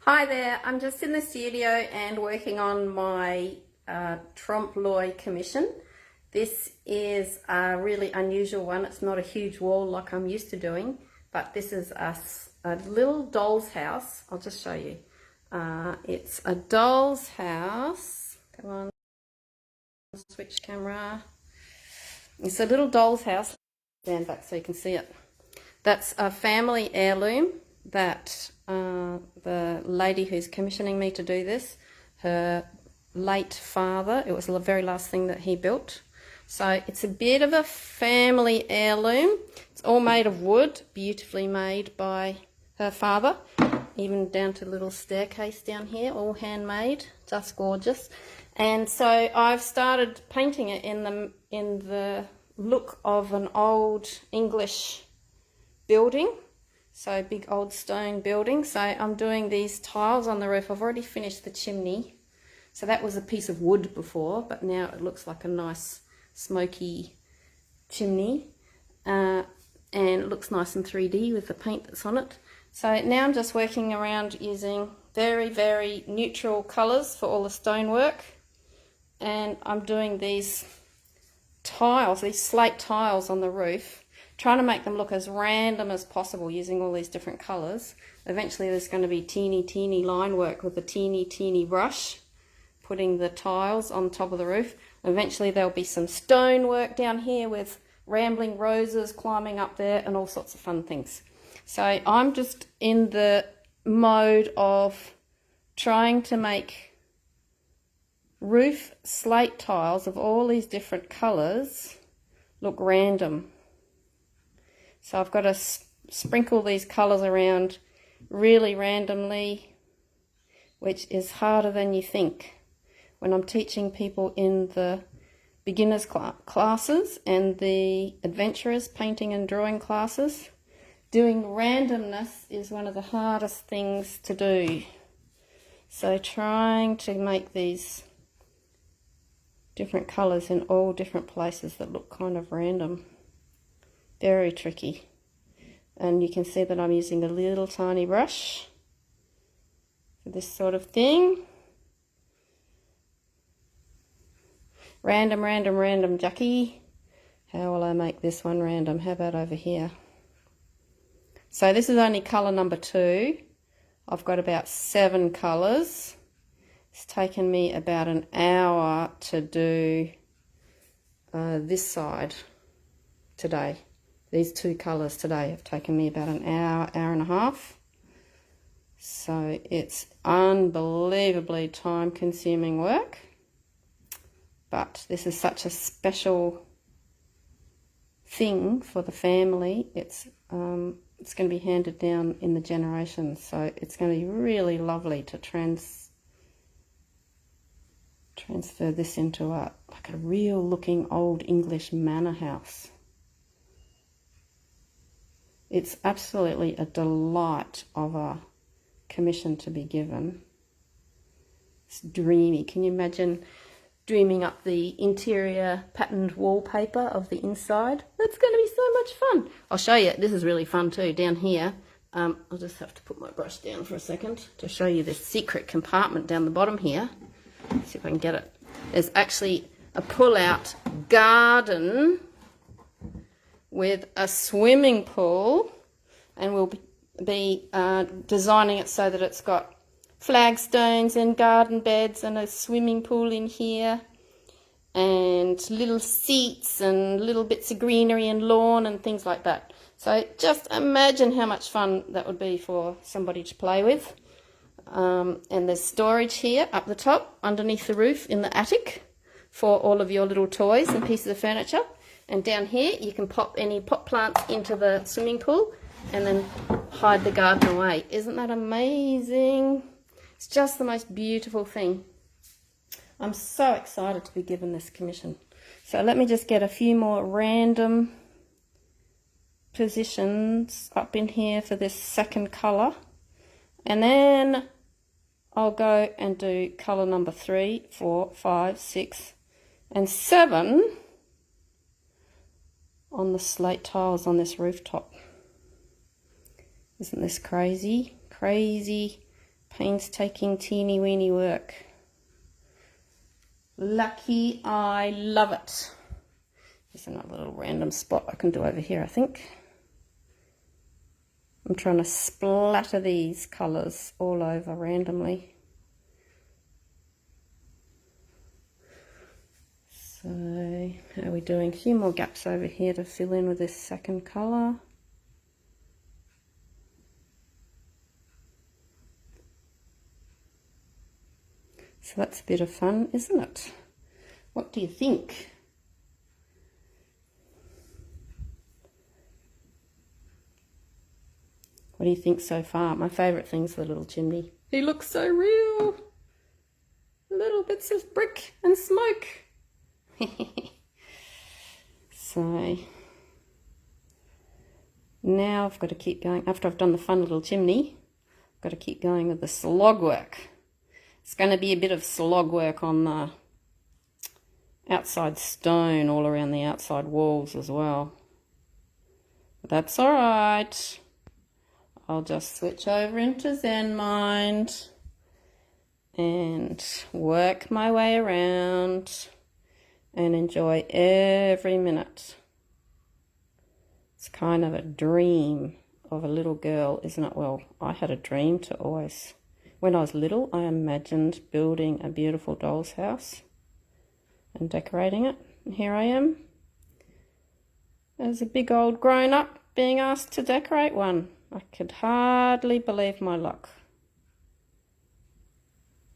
Hi there, I'm just in the studio and working on my trompe l'oeil commission. This is a really unusual one. It's not a huge wall like I'm used to doing, but this is a little doll's house. I'll just show you. It's a doll's house. Come on, switch camera. It's a little doll's house. Stand back so you can see it. That's a family heirloom that the lady who's commissioning me to do this, her late father, it was the very last thing that he built. So it's a bit of a family heirloom. It's all made of wood, beautifully made by her father, even down to the little staircase down here, all handmade, just gorgeous. And so I've started painting it in the look of an old English building. So big old stone building. So I'm doing these tiles on the roof. I've already finished the chimney. So that was a piece of wood before, but now it looks like a nice smoky chimney. And it looks nice in 3D with the paint that's on it. So now I'm just working around using very, very neutral colours for all the stonework. And I'm doing these tiles, these slate tiles on the roof, trying to make them look as random as possible using all these different colours. Eventually there's going to be teeny line work with a teeny brush, putting the tiles on top of the roof. Eventually there'll be some stone work down here with rambling roses climbing up there and all sorts of fun things. So I'm just in the mode of trying to make roof slate tiles of all these different colours look random. So I've got to sprinkle these colours around really randomly, which is harder than you think. When I'm teaching people in the beginners classes and the adventurers painting and drawing classes, doing randomness is one of the hardest things to do. So trying to make these different colours in all different places that look kind of random. Very tricky. And you can see that I'm using a little tiny brush for this sort of thing. Random, Jackie. How will I make this one random? How about over here? So this is only colour number 2. I've got about 7 colours. It's taken me about an hour to do this side today. These 2 colours today have taken me about an hour and a half. So it's unbelievably time-consuming work. But this is such a special thing for the family. It's going to be handed down in the generations. So it's going to be really lovely to transfer this into like a real-looking old English manor house. It's absolutely a delight of a commission to be given. It's dreamy. Can you imagine dreaming up the interior patterned wallpaper of the inside? That's going to be so much fun. I'll show you. This is really fun too. Down here, I'll just have to put my brush down for a second to show you this secret compartment down the bottom here. Let's see if I can get it. There's actually a pull-out garden with a swimming pool, and we'll be designing it so that it's got flagstones and garden beds and a swimming pool in here and little seats and little bits of greenery and lawn and things like that. So just imagine how much fun that would be for somebody to play with. And there's storage here up the top underneath the roof in the attic for all of your little toys and pieces of furniture. And down here you can pop any pot plants into the swimming pool and then hide the garden away. Isn't that amazing? It's just the most beautiful thing. I'm so excited to be given this commission. So let me just get a few more random positions up in here for this second colour. And then I'll go and do colour number 3, 4, 5, 6 and 7 on the slate tiles on this rooftop. Isn't this crazy? Crazy painstaking teeny weeny work. Lucky, I love it. There's another little random spot I can do over here, I think. I'm trying to splatter these colours all over randomly. So, how are we doing? A few more gaps over here to fill in with this second colour. So that's a bit of fun, isn't it? What do you think? What do you think so far? My favourite thing's the little chimney. He looks so real. Little bits of brick and smoke. So now I've got to keep going. After I've done the fun little chimney, I've got to keep going with the slog work. It's going to be a bit of slog work on the outside stone all around the outside walls as well. But that's all right. I'll just switch over into Zen Mind and work my way around and enjoy every minute. It's kind of a dream of a little girl, isn't it? Well, I had a dream to always, when I was little, I imagined building a beautiful doll's house and decorating it. And here I am, as a big old grown-up, being asked to decorate one. I could hardly believe my luck.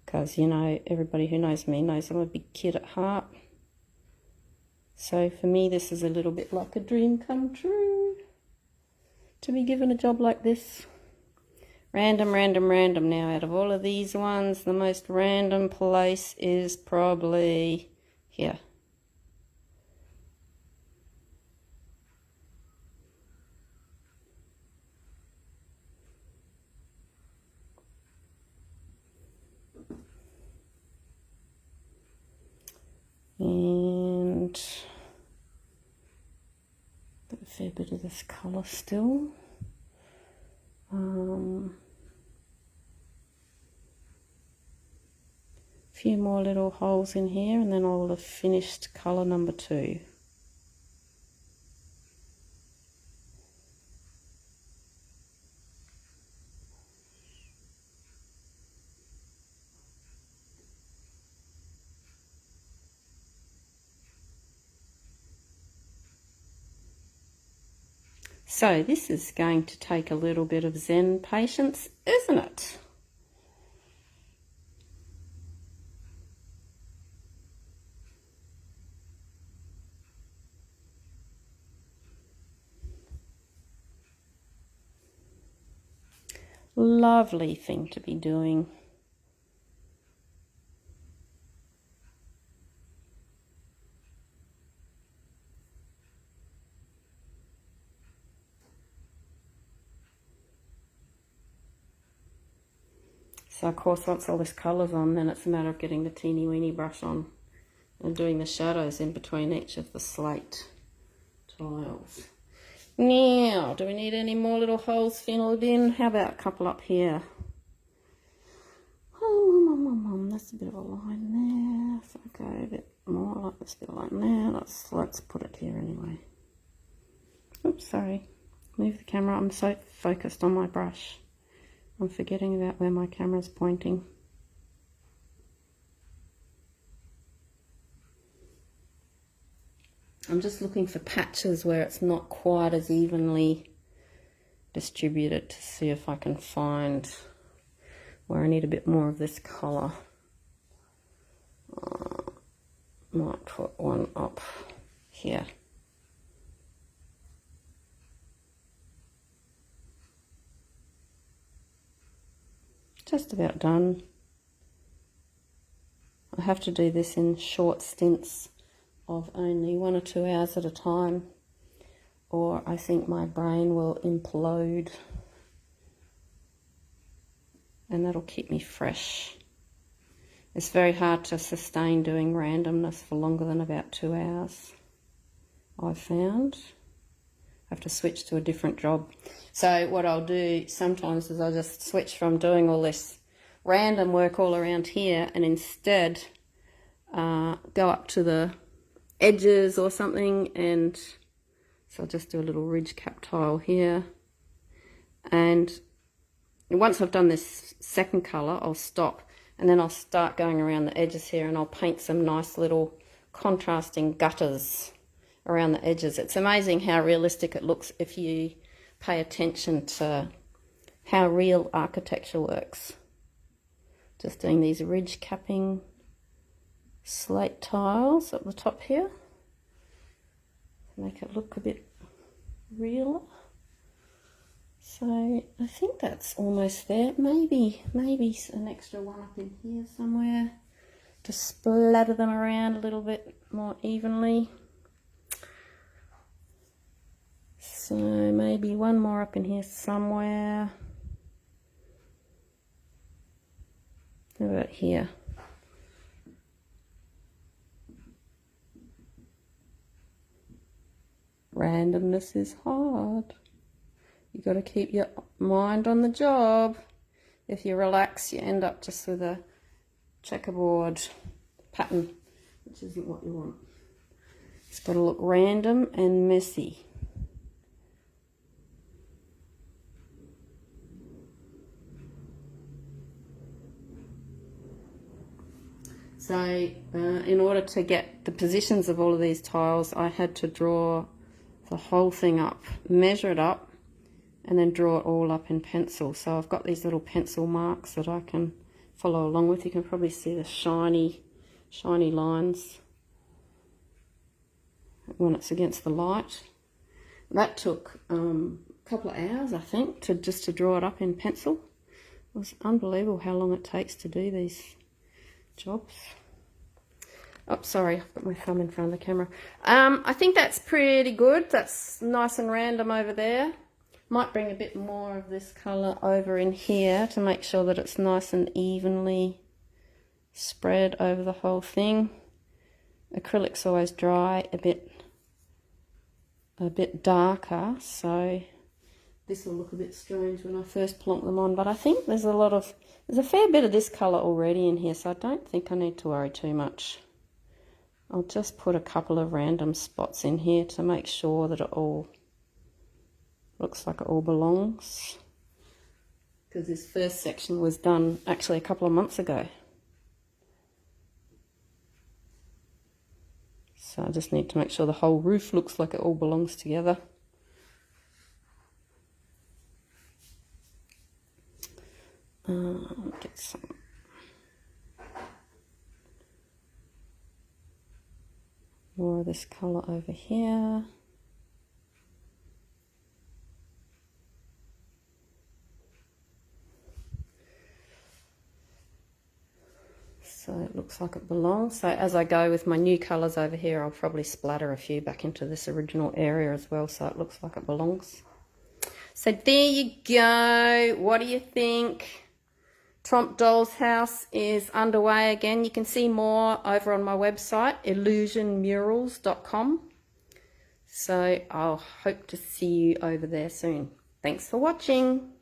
Because, you know, everybody who knows me knows I'm a big kid at heart. So for me, this is a little bit like a dream come true, to be given a job like this. Random, random, random. Now, out of all of these ones, the most random place is probably here. And got a fair bit of this colour still. A few more little holes in here, and then I will have finished colour number 2. So this is going to take a little bit of Zen patience, isn't it? Lovely thing to be doing. So of course, once all this colour's on, then it's a matter of getting the teeny weeny brush on and doing the shadows in between each of the slate tiles. Now, do we need any more little holes filled in? How about a couple up here? That's a bit of a line there. If I go a bit more like this bit of line there, let's put it here anyway. Oops, sorry. Move the camera. I'm so focused on my brush, I'm forgetting about where my camera's pointing. I'm just looking for patches where it's not quite as evenly distributed to see if I can find where I need a bit more of this colour. Might put one up here. Just about done. I have to do this in short stints of only 1 or 2 hours at a time, or I think my brain will implode, and that'll keep me fresh. It's very hard to sustain doing randomness for longer than about 2 hours, I've found. I have to switch to a different job. So what I'll do sometimes is I'll just switch from doing all this random work all around here and instead go up to the edges or something. And so I'll just do a little ridge cap tile here. And once I've done this second colour, I'll stop, and then I'll start going around the edges here, and I'll paint some nice little contrasting gutters around the edges. It's amazing how realistic it looks if you pay attention to how real architecture works. Just doing these ridge capping slate tiles at the top here to make it look a bit realer. So I think that's almost there. Maybe an extra one up in here somewhere to splatter them around a little bit more evenly. So maybe one more up in here somewhere. How about here? Randomness is hard. You got to keep your mind on the job. If you relax, you end up just with a checkerboard pattern, which isn't what you want. It's got to look random and messy. So in order to get the positions of all of these tiles, I had to draw the whole thing up, measure it up, and then draw it all up in pencil. So I've got these little pencil marks that I can follow along with. You can probably see the shiny lines when it's against the light. That took a couple of hours, I think, to draw it up in pencil. It was unbelievable how long it takes to do these jobs. Oh, sorry, I've got my thumb in front of the camera. I think that's pretty good. That's nice and random over there. Might bring a bit more of this colour over in here to make sure that it's nice and evenly spread over the whole thing. Acrylics always dry a bit darker, so this will look a bit strange when I first plonk them on, but I think there's a fair bit of this colour already in here, so I don't think I need to worry too much. I'll just put a couple of random spots in here to make sure that it all looks like it all belongs, because this first section was done actually a couple of months ago. So I just need to make sure the whole roof looks like it all belongs together. Get some more of this colour over here. So it looks like it belongs. So as I go with my new colours over here, I'll probably splatter a few back into this original area as well, so it looks like it belongs. So there you go. What do you think? Trompe Dollhouse is underway again. You can see more over on my website, illusionmurals.com. So I'll hope to see you over there soon. Thanks for watching.